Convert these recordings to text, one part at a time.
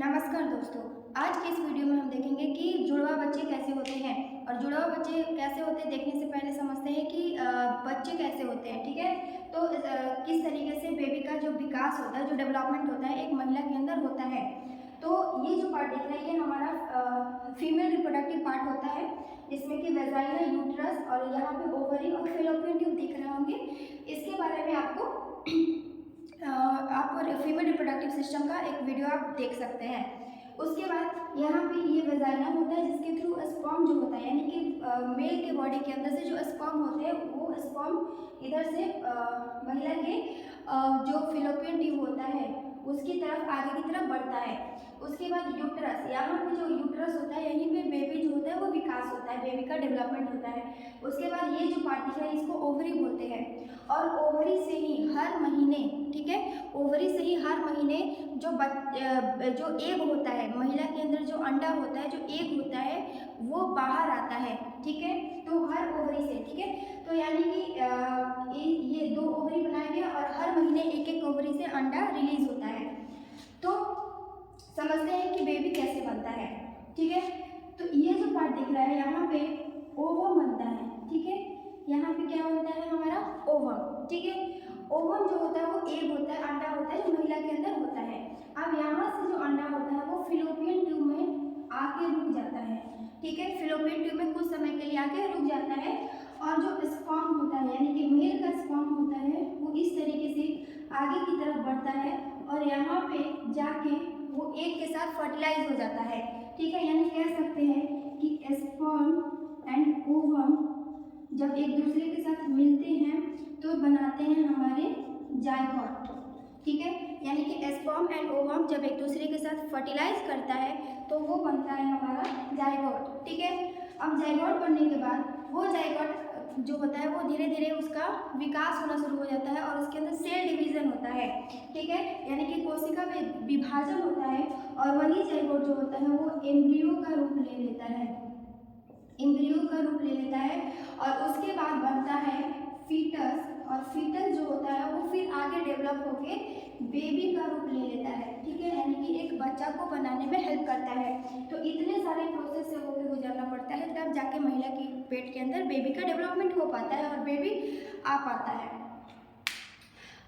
नमस्कार दोस्तों, आज के इस वीडियो में हम देखेंगे कि जुड़वा बच्चे कैसे होते हैं। और जुड़वा बच्चे कैसे होते हैं देखने से पहले समझते हैं कि बच्चे कैसे होते हैं। ठीक है, तो किस तरीके से बेबी का जो विकास होता है, जो डेवलपमेंट होता है एक महिला के अंदर होता है। तो ये जो पार्ट दिख रहा है ये हमारा फीमेल रिप्रोडक्टिव पार्ट होता है, जिसमें कि वेजाइना, यूट्रस और यहाँ पे ओवरी और फैलोपियन ट्यूब दिख रहे होंगे। इसके बारे में आपको फीमेल रिप्रोडक्टिव सिस्टम का एक वीडियो आप देख सकते हैं। उसके बाद यहाँ पे ये वेजाइना होता है, जिसके थ्रू स्पर्म जो होता है, यानी कि मेल के बॉडी के अंदर से जो स्पर्म होते हैं वो स्पर्म इधर से महिला के जो फैलोपियन ट्यूब होता है उसकी तरफ आगे की तरफ बढ़ता है। उसके बाद यूट्रस, यहाँ पे जो यूट्रस होता है यहीं पे बेबी जो होता है वो विकास होता है, बेबी का डेवलपमेंट होता है। उसके बाद ये जो पार्ट दिख रहा है इसको ओवरी बोलते हैं। और ओवरी से ही हर महीने, ठीक है, ओवरी से ही हर महीने जो एग होता है, महिला के अंदर जो अंडा होता है, जो एग होता है वो बाहर आता है। ठीक है, तो हर ओवरी से, ठीक है, तो यानी कि ये दो ओवरी बनाए गए और हर महीने एक एक ओवरी से अंडा रिलीज होता है। तो समझते हैं कि बेबी कैसे बनता है। ठीक है, तो ये जो पार्ट दिख रहा है यहाँ पे ओवम बनता है। ठीक है, यहाँ पे क्या बनता है हमारा ओवम। ठीक है, ओवम जो होता है वो एग होता है, अंडा होता है जो महिला के अंदर होता है। अब यहाँ से जो अंडा होता है वो फिलोपियन ट्यूब में आके रुक जाता है। ठीक है, फिलोपियन ट्यूब में कुछ समय के लिए आके रुक जाता है और जो स्पर्म होता है यानी कि मेल का स्पर्म होता है वो इस तरीके से आगे की तरफ बढ़ता है और यहाँ पे जाके वो एग के साथ फर्टिलाइज हो जाता है। ठीक है, यानी कह सकते हैं कि स्पर्म एंड ओवम जब एक दूसरे के साथ मिलते हैं तो बनाते हैं हमारे जायगोट। ठीक है, यानी कि स्पर्म एंड ओवम जब एक दूसरे के साथ फर्टिलाइज करता है तो वो बनता है हमारा जायगोट। ठीक है, अब जायगोट बनने के बाद वो जायगोट जो होता है वो धीरे धीरे उसका विकास होना शुरू हो जाता है और उसके अंदर सेल डिवीजन होता है। ठीक है, यानी कि कोशिका में विभाजन होता है और वही जायगोट जो होता है वो एम्ब्रियो का रूप ले लेता है, एम्ब्रियो का रूप ले लेता है और उसके बाद बनता है फीटस। और फीटस जो होता है वो फिर आगे डेवलप होके बेबी का रूप ले लेता है। ठीक है, यानी कि एक बच्चा को बनाने में हेल्प करता है। तो इतने सारे प्रोसेस से होकर गुजरना पड़ता है तब जाके महिला के पेट के अंदर बेबी का डेवलपमेंट हो पाता है और बेबी आ पाता है।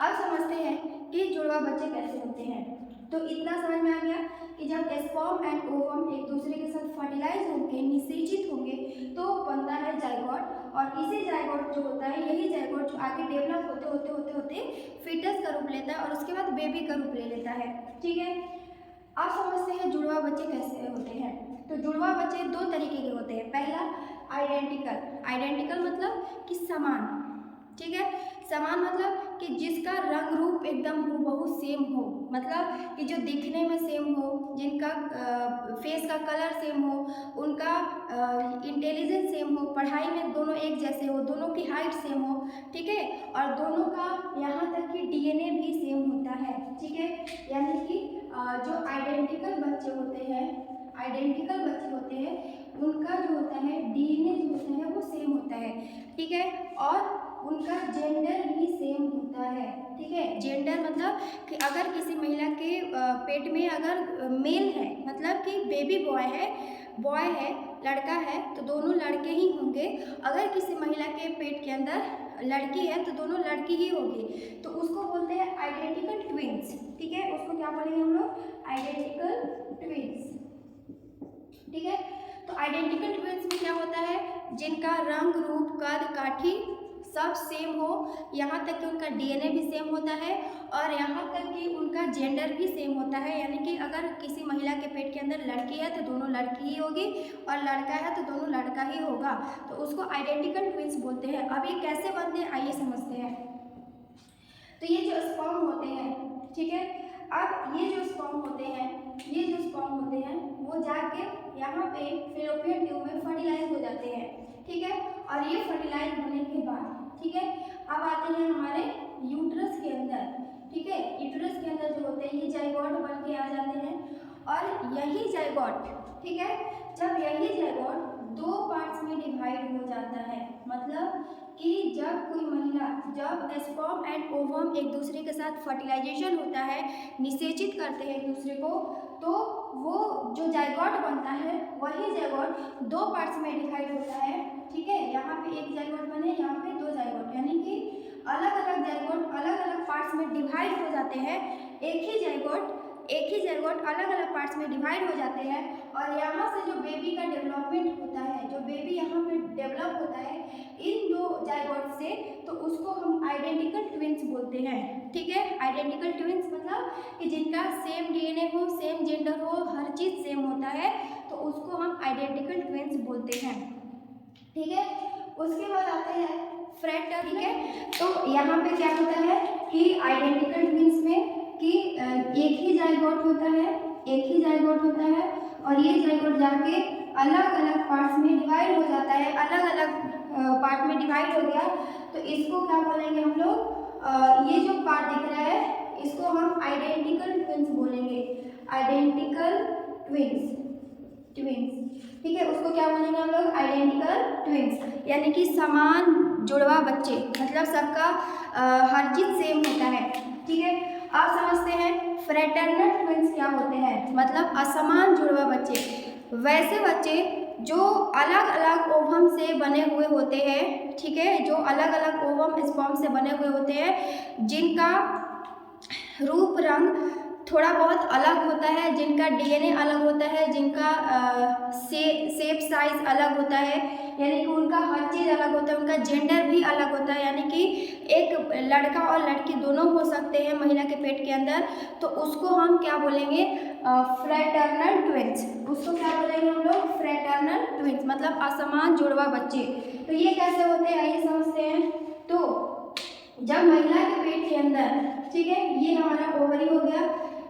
अब समझते हैं कि जुड़वा बच्चे कैसे होते हैं। तो इतना समझ में आ गया कि जब स्पर्म एंड ओवम एक दूसरे के साथ फर्टिलाइज होंगे, निषेचित होंगे तो बनता है जायगोट और इसी जायगोट जो होता है यही जायगोट जो आगे डेवलप होते होते होते होते फीटस का रूप लेता है और उसके बाद बेबी का रूप ले लेता है। ठीक है, अब समझते हैं जुड़वा बच्चे कैसे होते हैं। तो जुड़वा बच्चे दो तरीके के होते हैं। पहला आइडेंटिकल, आइडेंटिकल मतलब कि समान। ठीक है, समान मतलब कि जिसका रंग रूप एकदम हूबहू सेम हो, मतलब कि जो दिखने में सेम हो, जिनका फेस का कलर सेम हो, उनका इंटेलिजेंस सेम हो, पढ़ाई में दोनों एक जैसे हो, दोनों की हाइट सेम हो। ठीक है, और दोनों का यहाँ तक कि डीएनए भी सेम होता है। ठीक है, यानी कि जो आइडेंटिकल बच्चे होते हैं, आइडेंटिकल बच्चे होते हैं उनका जो होता है डीएनए जो होता है वो सेम होता है। ठीक है, और उनका जेंडर भी सेम होता है। ठीक है, जेंडर मतलब कि अगर किसी महिला के पेट में अगर मेल है, मतलब कि बेबी बॉय है, लड़का है तो दोनों लड़के ही होंगे। अगर किसी महिला के पेट के अंदर लड़की है तो दोनों लड़की ही होगी, तो उसको बोलते हैं आइडेंटिकल ट्विंस। ठीक है, उसको क्या बोलेंगे हम लोग, आइडेंटिकल ट्विंस। ठीक है, तो आइडेंटिकल ट्विंस में क्या होता है, जिनका रंग रूप कद काठी सब सेम हो, यहाँ तक कि उनका डीएनए भी सेम होता है और यहाँ तक कि उनका जेंडर भी सेम होता है। यानी कि अगर किसी महिला के पेट के अंदर लड़की है तो दोनों लड़की ही होगी और लड़का है तो दोनों लड़का ही होगा, तो उसको आइडेंटिकल ट्विंस बोलते हैं। अब ये कैसे बनते हैं आइए समझते हैं। तो ये जो स्पर्म होते हैं, ठीक है, अब ये जो स्पर्म होते हैं, ये जो स्पर्म होते हैं वो जाके यहाँ पे फैलोपियन ट्यूब में फर्टिलाइज हो जाते हैं। ठीक है, और ये फर्टिलाइज होने के बाद, ठीक है, अब आते हैं हमारे यूट्रस के अंदर। ठीक है, यूट्रस के अंदर जो होते हैं ये जाइगोट बन के आ जाते हैं और यही जाइगोट, ठीक है, जब यही जाइगोट दो पार्ट्स में डिवाइड हो जाता है, मतलब कि जब कोई महिला, जब स्पर्म एंड ओवम एक दूसरे के साथ फर्टिलाइजेशन होता है, निषेचित करते हैं एक दूसरे को, तो जाइगोट बनता है वही जाइगोट दो पार्ट्स में डिवाइड होता है, ठीक है। यहाँ पे एक जाइगोट बने, यहाँ पे दो जाइगोट, यानी कि अलग अलग जाइगोट अलग अलग पार्ट्स में डिवाइड हो जाते हैं। एक ही जाइगोट अलग अलग पार्ट्स में डिवाइड हो जाते हैं और यहाँ से जो बेबी का डेवलपमेंट होता है, जो बेबी यहाँ पे डेवलप होता है इन दो जाइगोट से, तो उसको हम आइडेंटिकल ट्विंस बोलते हैं, ठीक है। आइडेंटिकल ट्विंस मतलब कि जिनका सेम डीएनए हो, सेम जेंडर हो, हर चीज़ सेम होता है, तो उसको हम आइडेंटिकल ट्विंस बोलते हैं, ठीक है। उसके बाद आते हैं फ्रैटर्नल, ठीक है। तो यहाँ पे क्या होता है कि आइडेंटिकल ट्विंस में कि एक ही जाइगोट होता है और ये जाइगोट जाके अलग अलग पार्ट्स में डिवाइड हो जाता है, अलग अलग पार्ट में डिवाइड हो गया, तो इसको क्या बोलेंगे हम लोग, ये जो पार्ट दिख रहा है इसको हम आइडेंटिकल ट्विंस बोलेंगे, आइडेंटिकल ट्विंस, ठीक है। उसको क्या बोलेंगे हम लोग, आइडेंटिकल ट्विंस, यानी कि समान जुड़वा बच्चे, मतलब सबका हर चीज़ सेम होता है, ठीक है। अब समझते हैं फ्रैटर्नल ट्विंस क्या होते हैं, मतलब असमान जुड़वा बच्चे, वैसे बच्चे जो अलग अलग ओवम से बने हुए होते हैं, ठीक है, जो अलग अलग ओवम स्पर्म से बने हुए होते हैं, जिनका रूप रंग थोड़ा बहुत अलग होता है, जिनका डीएनए अलग होता है, जिनका शेप साइज अलग होता है, यानी कि उनका हर चीज़ अलग होता है, उनका जेंडर भी अलग होता है, यानी कि एक लड़का और लड़की दोनों हो सकते हैं महिला के पेट के अंदर, तो उसको हम क्या बोलेंगे, फ्रैटर्नल ट्विंस, उसको क्या बोलेंगे हम लोग, फ्रैटर्नल ट्विंस, मतलब असमान जुड़वा बच्चे। तो ये कैसे होते हैं आइए समझते हैं। तो जब महिला के पेट के अंदर, ठीक है, ये हमारा ओवरी हो गया,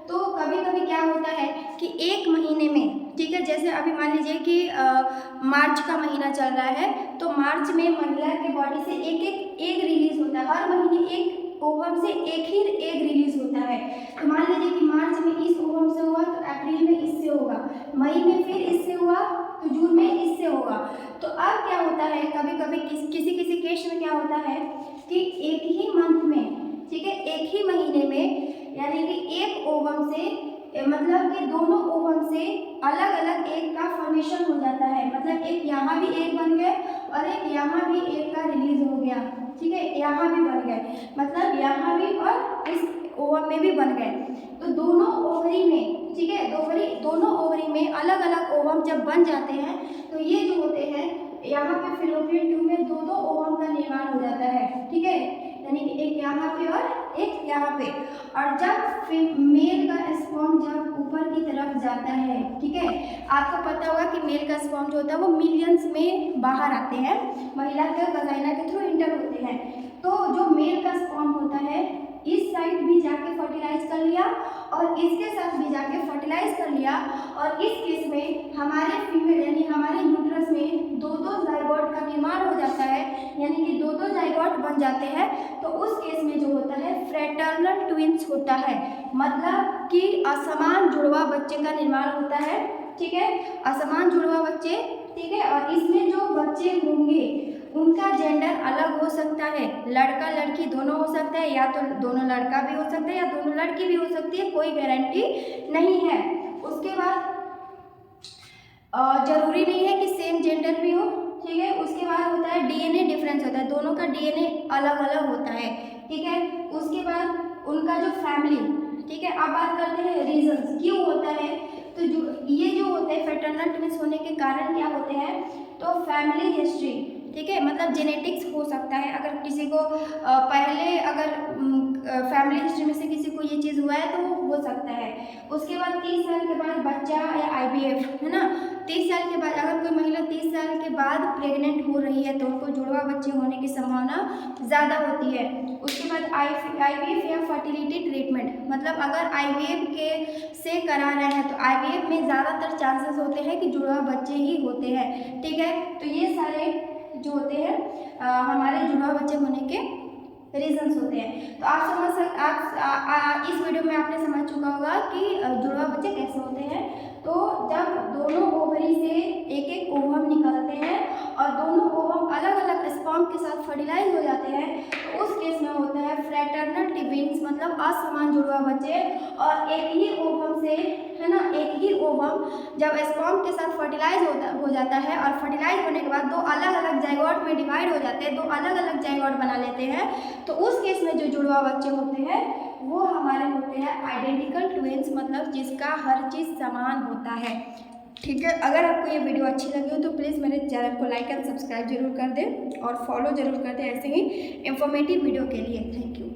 तो कभी कभी क्या होता है कि एक महीने में, ठीक है, जैसे अभी मान लीजिए कि मार्च का महीना चल रहा है, तो मार्च में महिला के बॉडी से एक एग रिलीज होता है, हर महीने एक ओवम से एक ही एग रिलीज होता है। तो मान लीजिए कि मार्च में इस ओवम से हुआ तो अप्रैल में इससे होगा, मई में फिर इससे हुआ तो जून में इससे होगा। तो अब क्या होता है, कभी कभी किसी केस में क्या होता है कि एक ही मंथ में, ठीक है, एक ही महीने में, यानी कि एक ओवम से, मतलब कि दोनों ओवम से अलग अलग एग का फॉर्मेशन हो जाता है, मतलब एक यहाँ भी एग बन गए और एक यहाँ भी एग का रिलीज हो गया, ठीक है, यहाँ भी बन गए, मतलब यहाँ भी और इस ओवम में भी बन गए। तो दोनों ओवरी में, ठीक है, दोनों ओवरी में अलग अलग ओवम जब बन जाते हैं, तो ये जो होते हैं यहाँ पे फिलोपियन ट्यूब में दो ओवम का निर्माण हो जाता है, ठीक है, यानी कि एक यहाँ पे और एक यहाँ पे। और जब मेल का स्पर्म जब ऊपर की तरफ जाता है, ठीक है, आपको पता होगा कि मेल का स्पर्म जो होता है वो मिलियंस में बाहर आते हैं, महिला के वजाइना के थ्रू इंटर होते हैं। तो जो मेल का स्पर्म होता है इस साइड भी जाके फर्टिलाइज कर लिया और इसके साथ भी जाके फर्टिलाइज कर लिया, और इस केस में हमारे फीमेल यानी हमारे यूट्रस में दो जाइगोट का निर्माण हो जाता है, यानी कि दो जाइगोट बन जाते हैं। तो उस केस में जो होता है फ्रैटर्नल ट्विंस होता है, मतलब कि असमान जुड़वा बच्चे का निर्माण होता है, ठीक है, असमान जुड़वा बच्चे, ठीक है। और इसमें जो बच्चे होंगे उनका जेंडर अलग हो सकता है, लड़का लड़की दोनों हो सकता है, या तो दोनों लड़का भी हो सकता है या दोनों लड़की भी हो सकती है, कोई गारंटी नहीं है। उसके बाद जरूरी नहीं है कि सेम जेंडर भी हो, ठीक है। उसके बाद होता है डीएनए डिफरेंस होता है, दोनों का डीएनए अलग अलग होता है, ठीक है। उसके बाद उनका जो फैमिली, ठीक है। अब बात करते हैं रीजंस क्यों होता है। तो जो होते हैं फ्रैटर्नल ट्विंस होने के कारण क्या होते हैं, तो फैमिली हिस्ट्री, ठीक है, मतलब जेनेटिक्स हो सकता है, अगर किसी को पहले अगर फैमिली हिस्ट्री में से किसी को ये चीज़ हुआ है तो वो हो सकता है। उसके बाद 30 साल के बाद बच्चा या आईवीएफ, है ना, 30 साल के बाद अगर कोई महिला 30 साल के बाद प्रेग्नेंट हो रही है तो उनको जुड़वा बच्चे होने की संभावना ज़्यादा होती है। उसके बाद आईवीएफ या फर्टिलिटी ट्रीटमेंट, मतलब अगर आईवीएफ के से करा रहे हैं तो आईवीएफ में ज़्यादातर चांसेस होते हैं कि जुड़वा बच्चे ही होते हैं, ठीक है। तो ये सारे जो होते हैं हमारे जुड़वा बच्चे होने के रीजंस होते हैं। तो आप इस वीडियो में आपने समझ चुका होगा कि जुड़वा बच्चे कैसे होते हैं। तो जब दोनों ओवरी से एक एक ओवम निकलते हैं और दोनों ओवम अलग अलग स्पर्म के साथ फर्टिलाइज हो जाते हैं, तो उस केस में होता है फ्रैटर्नल ट्विंस, मतलब मतलब असमान जुड़वा बच्चे और एक ही ओवम से, है ना, एक ही ओवम जब स्पर्म के साथ फर्टिलाइज हो जाता है और फर्टिलाइज होने के बाद दो अलग अलग जाइगोट में डिवाइड हो जाते हैं, दो अलग अलग जाइगोट बना लेते हैं, तो उस केस में जो जुड़वा बच्चे होते हैं वो हमारे होते हैं आइडेंटिकल ट्विंस, मतलब जिसका हर चीज़ समान होता है। ठीक है, अगर आपको ये वीडियो अच्छी लगी हो तो प्लीज़ मेरे चैनल को लाइक एंड सब्सक्राइब जरूर कर दें और फॉलो जरूर कर दें ऐसे ही इंफॉर्मेटिव वीडियो के लिए। Thank you.